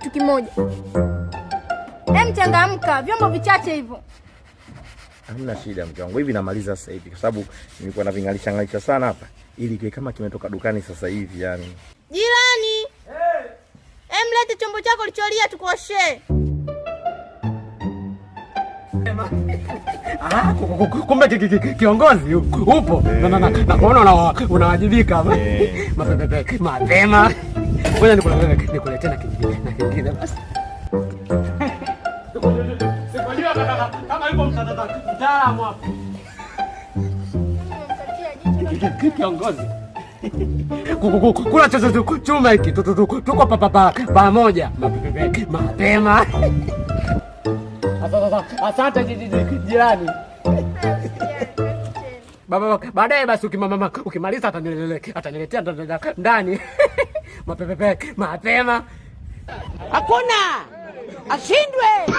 kitu kimoja. Changamka, vyombo vichache hivyo. Hamna shida mke wangu. Hivi namaliza sasa hivi kwa sababu nilikuwa na vingalisha sana hapa ili kiwe kama kimetoka dukani sasa hivi yani. Jirani. Mlete chombo chako ulicholia tukuoshe. Kumbe kiongozi upo. Na kuona unawajibika. Mapema. Ngoja nikuletee na kingine basi. Sikujua kama yupo mtaalamu hapo. Kiongozi. Kula chuma hiki tuko pamoja. Mapema. Asante jirani. Baba baadaye basi ukimaliza ataniletea ndani. Mapema. Hakuna ashindwe.